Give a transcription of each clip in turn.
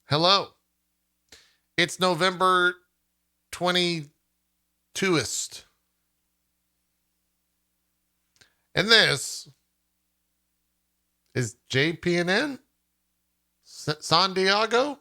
Hello. It's November 22st. And this is JPNN San Diego.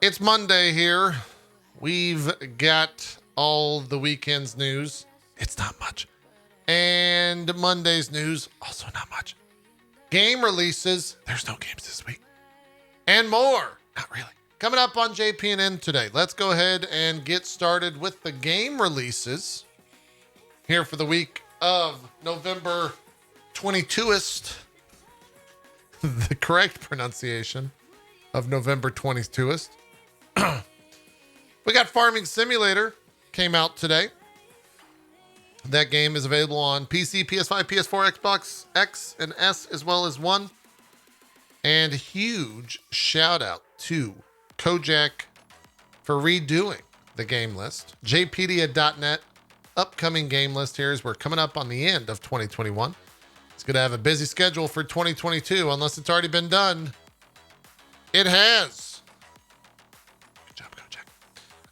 It's Monday here. We've got all the weekend's news. It's not much. And Monday's news, also not much. Game releases. There's no games this week. And more. Not really. Coming up on JPNN today. Let's go ahead and get started with the game releases here for the week of November 22st. The correct pronunciation of November 22st. We got Farming Simulator came out today. That game is available on PC, PS5, PS4, Xbox X and S, as well as One. And huge shout out to Kotick for redoing the game list. JPedia.net upcoming game list here as we're coming up on the end of 2021. It's going to have a busy schedule for 2022 unless it's already been done. It has.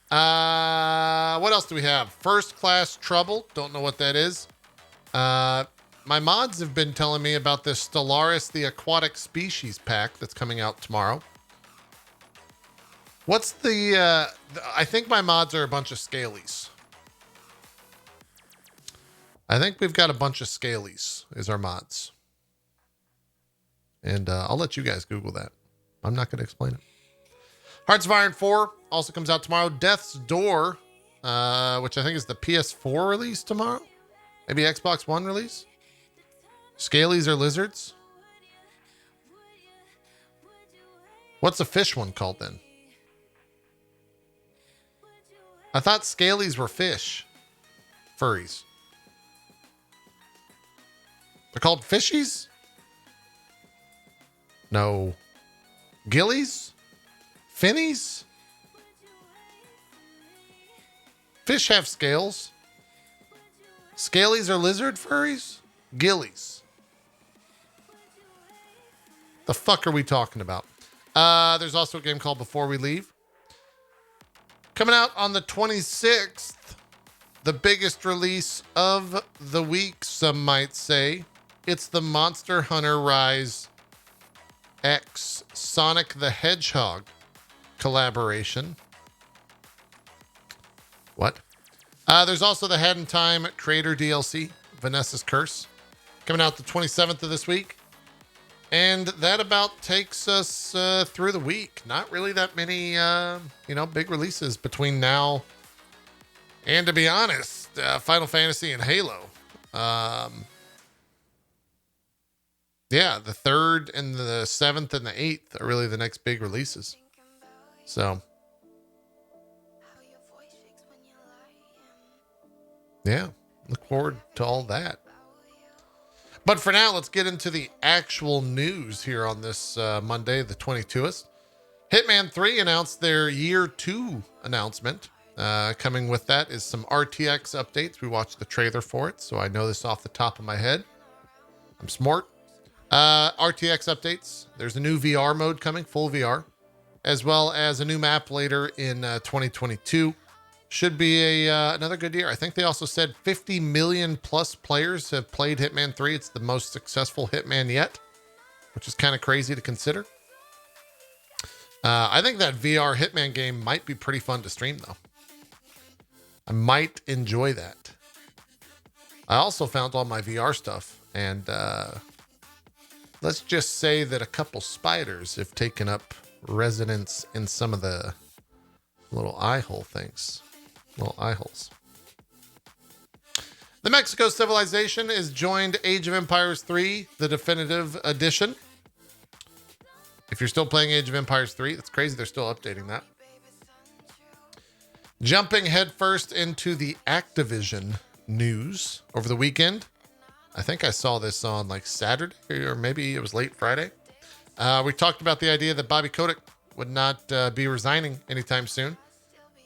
What else do we have? First Class Trouble. Don't know what that is. My mods have been telling me about this Stellaris, the aquatic species pack that's coming out tomorrow. What's the, I think my mods are a bunch of scalies. I think we've got a bunch of scalies is our mods. And I'll let you guys Google that. I'm not going to explain it. Hearts of Iron 4 also comes out tomorrow. Death's Door, which I think is the PS4 release tomorrow. Maybe Xbox One release. Scalies or lizards? What's a fish one called then? I thought scalies were fish. Furries. They're called fishies? No. Gillies? Finnies? Fish have scales. Scalies are lizard furries? Gillies. The fuck are we talking about? There's also a game called Before We Leave. Coming out on the 26th. The biggest release of the week, some might say. It's the Monster Hunter Rise X Sonic the Hedgehog collaboration. What? There's also the Head in Time Creator DLC, Vanessa's Curse, coming out the 27th of this week. And that about takes us through the week. Not really that many, big releases between now and, to be honest, Final Fantasy and Halo. Yeah, the 3rd and the 7th and the 8th are really the next big releases. So, yeah, look forward to all that. But for now, let's get into the actual news here on this Monday, the 22nd. Hitman 3 announced their Year 2 announcement. Coming with that is some RTX updates. We watched the trailer for it, so I know this off the top of my head. I'm smart. RTX updates. There's a new VR mode coming, full VR, as well as a new map later in 2022. Should be another good year. I think they also said 50 million plus players have played Hitman 3. It's the most successful Hitman yet, which is kind of crazy to consider. I think that VR Hitman game might be pretty fun to stream, though. I might enjoy that. I also found all my VR stuff, and let's just say that a couple spiders have taken up residence in some of the little eye hole things. Little eye holes. The Mexico Civilization is joined Age of Empires 3, the definitive edition. If you're still playing Age of Empires 3, that's crazy. They're still updating that. Jumping headfirst into the Activision news over the weekend. I think I saw this on like Saturday, or maybe it was late Friday. We talked about the idea that Bobby Kotick would not be resigning anytime soon.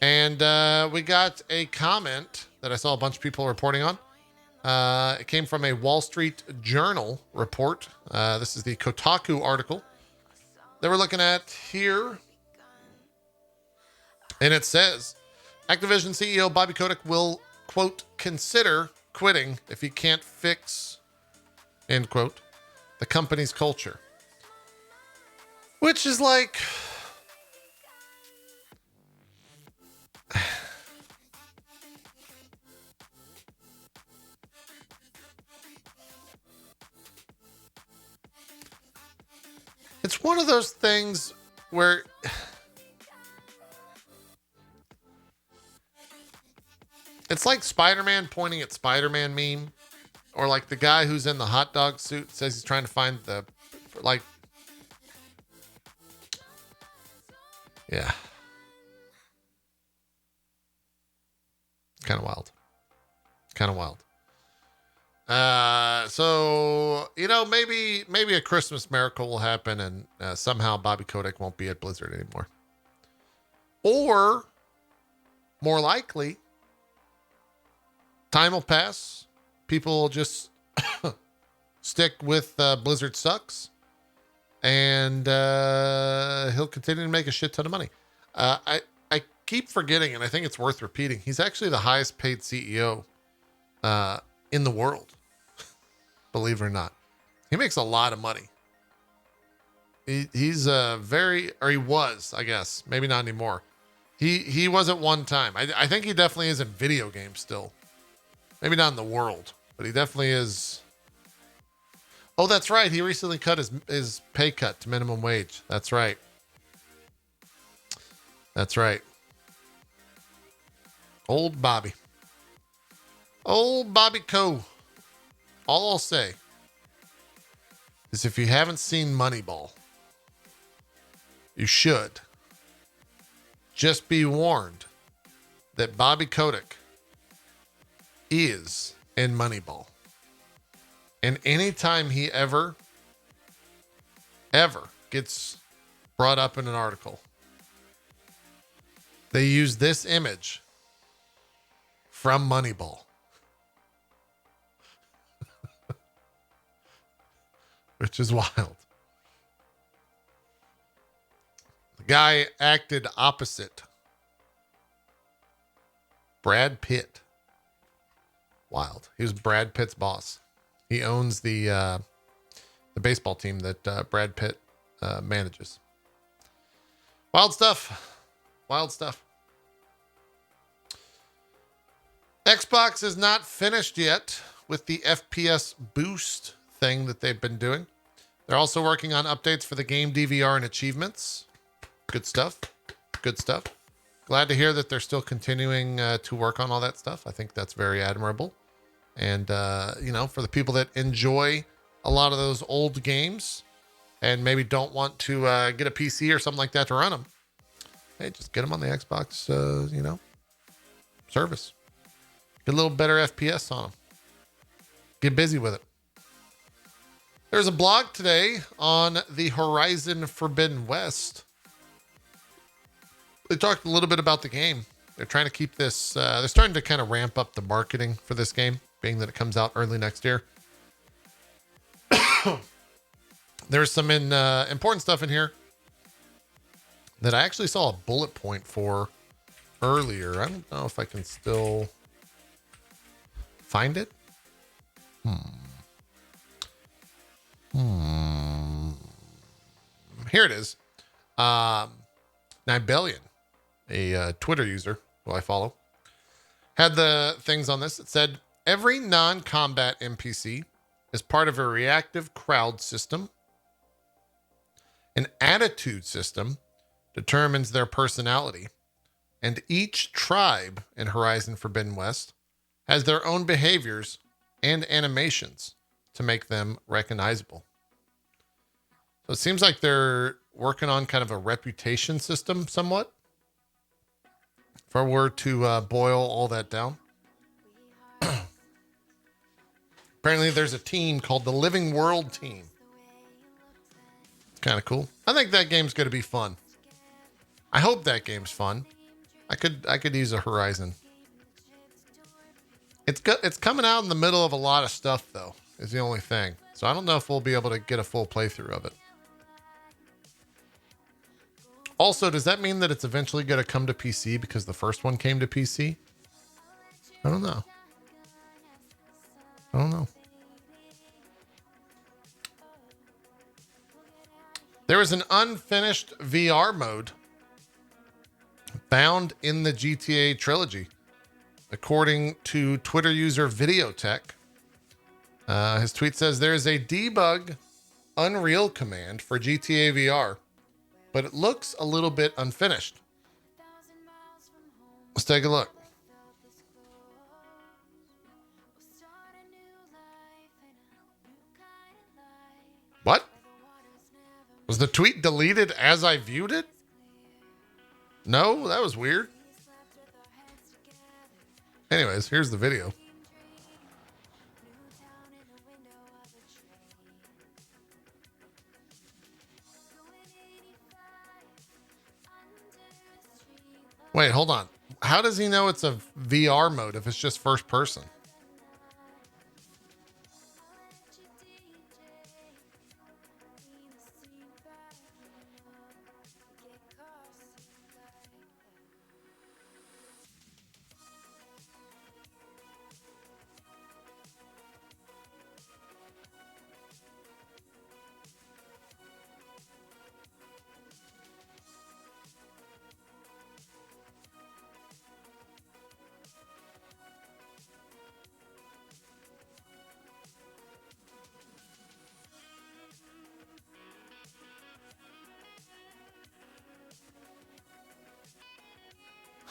And we got a comment that I saw a bunch of people reporting on It came from a Wall Street Journal report. This is the Kotaku article that we're looking at here. And it says, Activision CEO Bobby Kotick will, quote, consider quitting if he can't fix, end quote, the company's culture. Which is like... It's one of those things where... It's like Spider-Man pointing at Spider-Man meme. Or like the guy who's in the hot dog suit says he's trying to find the... Like... Yeah. Kind of wild. Kind of wild. So, you know, maybe a Christmas miracle will happen and somehow Bobby Kotick won't be at Blizzard anymore. Or, more likely, time will pass. People will just stick with Blizzard sucks. And he'll continue to make a shit ton of money. I keep forgetting, and I think it's worth repeating. He's actually the highest paid CEO in the world. Believe it or not. He makes a lot of money. He's he was, I guess. Maybe not anymore. He was at one time. I think he definitely is in video games still. Maybe not in the world, but he definitely is. Oh, that's right. He recently cut his pay cut to minimum wage. That's right. That's right. Old Bobby. Old Bobby Co. All I'll say is if you haven't seen Moneyball, you should. Just be warned that Bobby Kotick is in Moneyball. And anytime he ever gets brought up in an article, they use this image from Moneyball. Which is wild. The guy acted opposite Brad Pitt. Wild. He was Brad Pitt's boss. He owns the baseball team that Brad Pitt manages. Wild stuff. Wild stuff. Xbox is not finished yet with the FPS boost thing that they've been doing. They're also working on updates for the game DVR and achievements. Good stuff. Good stuff. Glad to hear that they're still continuing to work on all that stuff. I think that's very admirable. And, you know, for the people that enjoy a lot of those old games and maybe don't want to get a PC or something like that to run them, hey, just get them on the Xbox, you know, service. Get a little better FPS on them. Get busy with it. There's a blog today on the Horizon Forbidden West. They talked a little bit about the game. They're trying to keep this, they're starting to kind of ramp up the marketing for this game, being that it comes out early next year. There's some important stuff in here that I actually saw a bullet point for earlier. I don't know if I can still find it. Here it is. Nibelian, a Twitter user who I follow, had the things on this. It said, every non-combat NPC is part of a reactive crowd system. An attitude system determines their personality. And each tribe in Horizon Forbidden West has their own behaviors and animations to make them recognizable. So it seems like they're working on kind of a reputation system somewhat. If I were to boil all that down. Apparently there's a team called the Living World team. It's kind of cool. I think that game's going to be fun. I hope that game's fun. I could use a Horizon It's coming out in the middle of a lot of stuff, though, is the only thing. So I don't know if we'll be able to get a full playthrough of it. Also, does that mean that it's eventually going to come to PC because the first one came to PC? I don't know. I don't know. There is an unfinished VR mode found in the GTA trilogy, according to Twitter user Videotech. His tweet says there is a debug Unreal command for GTA VR, but it looks a little bit unfinished. Let's take a look. What? Was the tweet deleted as I viewed it? No, that was weird. Anyways, here's the video. Wait, hold on. How does he know it's a VR mode if it's just first person?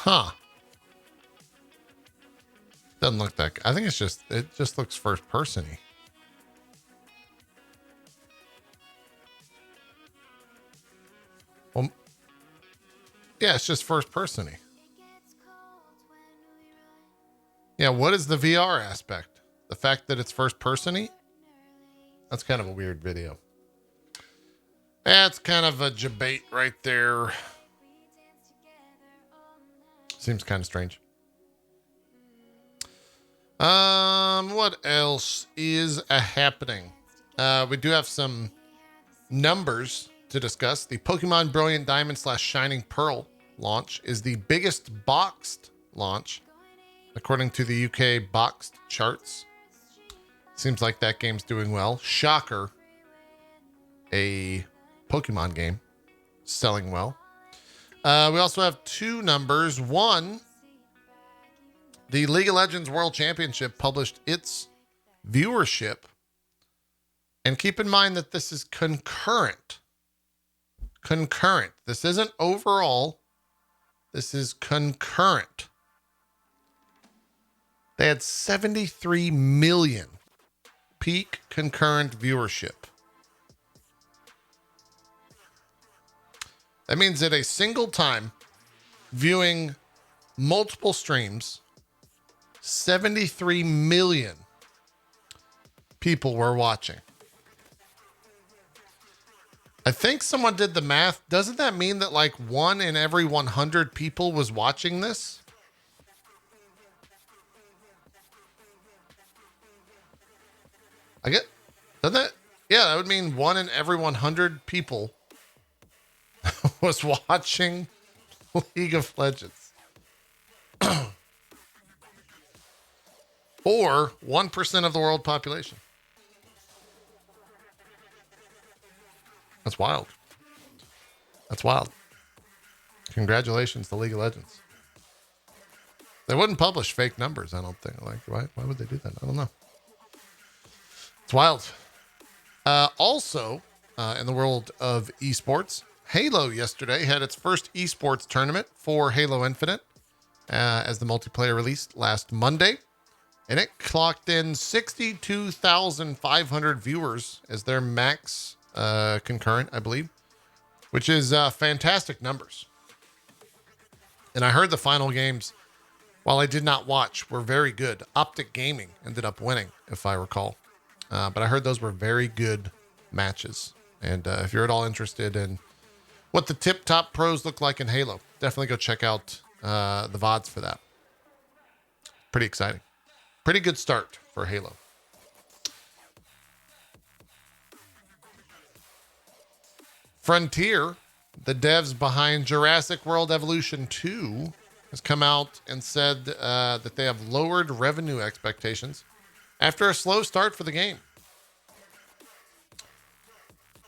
Huh. Doesn't look that good. I think it just looks first person-y. Well, yeah, it's just first person-y. Yeah, what is the VR aspect? The fact that it's first person-y? That's kind of a weird video. That's kind of a debate right there. Seems kind of strange. What else is happening? We do have some numbers to discuss. The Pokemon Brilliant Diamond / Shining Pearl launch is the biggest boxed launch, according to the UK boxed charts. Seems like that game's doing well. Shocker. A Pokemon game selling well. We also have two numbers. One, the League of Legends World Championship published its viewership. And keep in mind that this is concurrent. Concurrent. This isn't overall. This is concurrent. They had 73 million peak concurrent viewership. That means at a single time, viewing multiple streams, 73 million people were watching. I think someone did the math. Doesn't that mean that like 1 in every 100 people was watching this? Doesn't that? Yeah, that would mean 1 in every 100 people was watching League of Legends. Or 1% of the world population. That's wild. That's wild. Congratulations to League of Legends. They wouldn't publish fake numbers, I don't think. Like, why would they do that? I don't know. It's wild. Also, in the world of esports, Halo yesterday had its first esports tournament for Halo Infinite as the multiplayer released last Monday. And it clocked in 62,500 viewers as their max concurrent, I believe, which is fantastic numbers. And I heard the final games, while I did not watch, were very good. Optic Gaming ended up winning, if I recall. But I heard those were very good matches. And if you're at all interested in what the tip-top pros look like in Halo, definitely go check out the VODs for that. Pretty exciting. pretty good start for Halo. Frontier, the devs behind Jurassic World Evolution 2, has come out and said that they have lowered revenue expectations after a slow start for the game.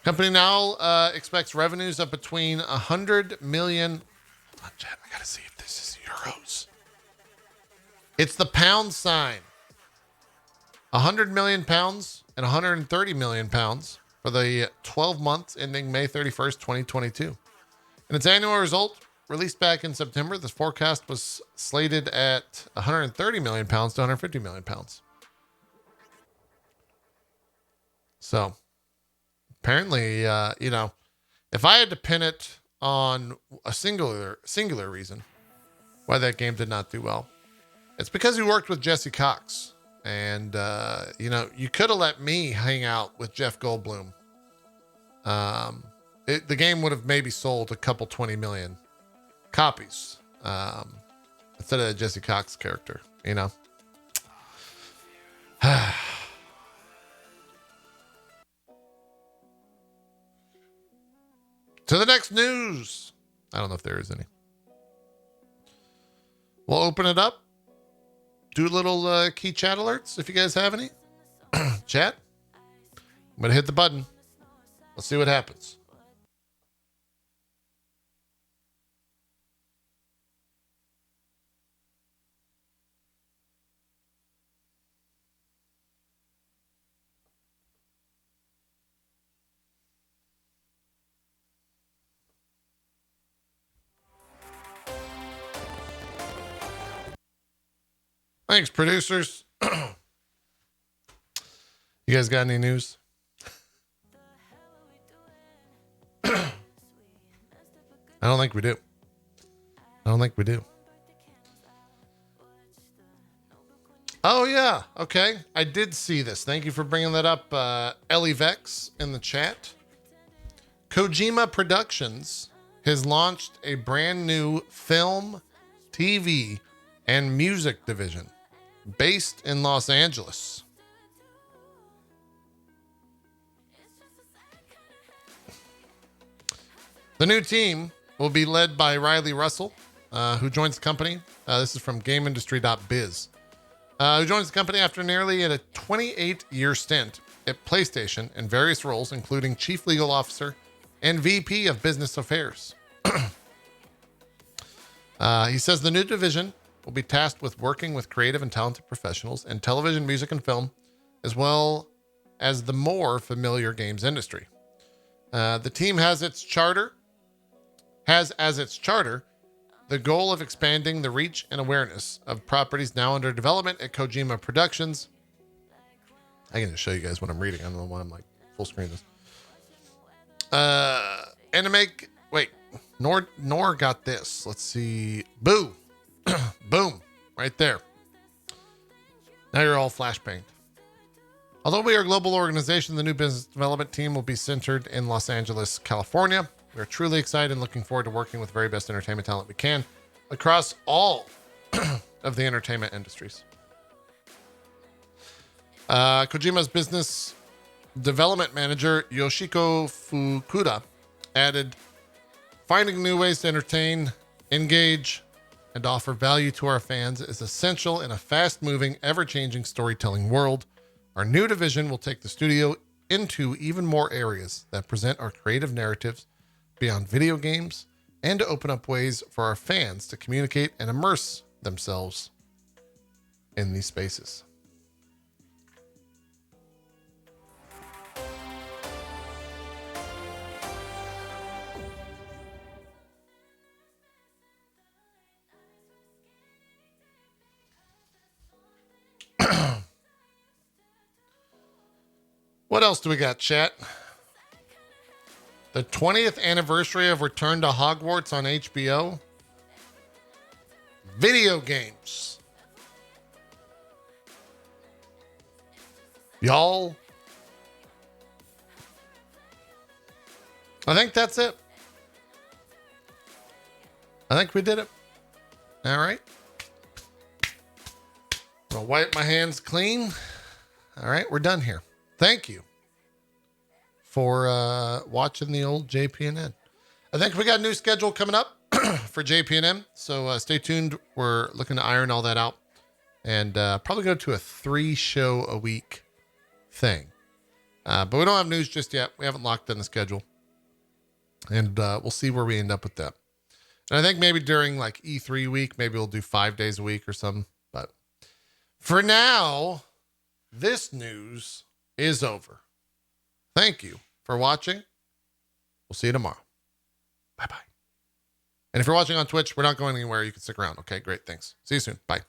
Company now expects revenues of between 100 million. Hold on, chat. I gotta see if this is euros. It's the pound sign. 100 million pounds and 130 million pounds for the 12 months ending May 31st, 2022. In its annual result, released back in September, this forecast was slated at 130 million pounds to 150 million pounds. So apparently, if I had to pin it on a singular reason why that game did not do well, it's because we worked with Jesse Cox. And, you could have let me hang out with Jeff Goldblum. The game would have maybe sold a couple 20 million copies instead of the Jesse Cox character, To the next news. I don't know if there is any. We'll open it up. Do little key chat alerts if you guys have any. Chat. I'm going to hit the button. Let's see what happens. Thanks, producers. You guys got any news? I don't think we do. Oh, yeah. Okay. I did see this. Thank you for bringing that up, Ellie Vex in the chat. Kojima Productions has launched a brand new film, TV, and music division based in Los Angeles. The new team will be led by Riley Russell, who joins the company. This is from GameIndustry.biz. Who joins the company after nearly a 28-year stint at PlayStation in various roles, including Chief Legal Officer and VP of Business Affairs. He says the new division will be tasked with working with creative and talented professionals in television, music, and film, as well as the more familiar games industry. The team has as its charter the goal of expanding the reach and awareness of properties now under development at Kojima Productions. I can just show you guys what I'm reading. I don't know why I'm like full screen this. And to make, Nor got this. Let's see. Boo. Boom. Right there. Now you're all flashbanged. Although we are a global organization, the new business development team will be centered in Los Angeles, California. We are truly excited and looking forward to working with the very best entertainment talent we can across all of the entertainment industries. Kojima's business development manager, Yoshiko Fukuda, added, finding new ways to entertain, engage, and offer value to our fans is essential in a fast-moving, ever-changing storytelling world. Our new division will take the studio into even more areas that present our creative narratives beyond video games and to open up ways for our fans to communicate and immerse themselves in these spaces. What else do we got, chat? The 20th anniversary of Return to Hogwarts on HBO. Video games. Y'all. I think that's it. I think we did it. All right. I'll wipe my hands clean. All right, we're done here. Thank you for watching the old JPNN. I think we got a new schedule coming up for JPNN, so stay tuned. We're looking to iron all that out and probably go to a 3-show a week thing. But we don't have news just yet. We haven't locked in the schedule, and we'll see where we end up with that. And I think maybe during like E3 week, maybe we'll do 5 days a week or something. But for now, this news is over. Thank you for watching. We'll see you tomorrow. Bye-bye. And if you're watching on Twitch, we're not going anywhere. You can stick around. Okay, great. Thanks. See you soon. Bye.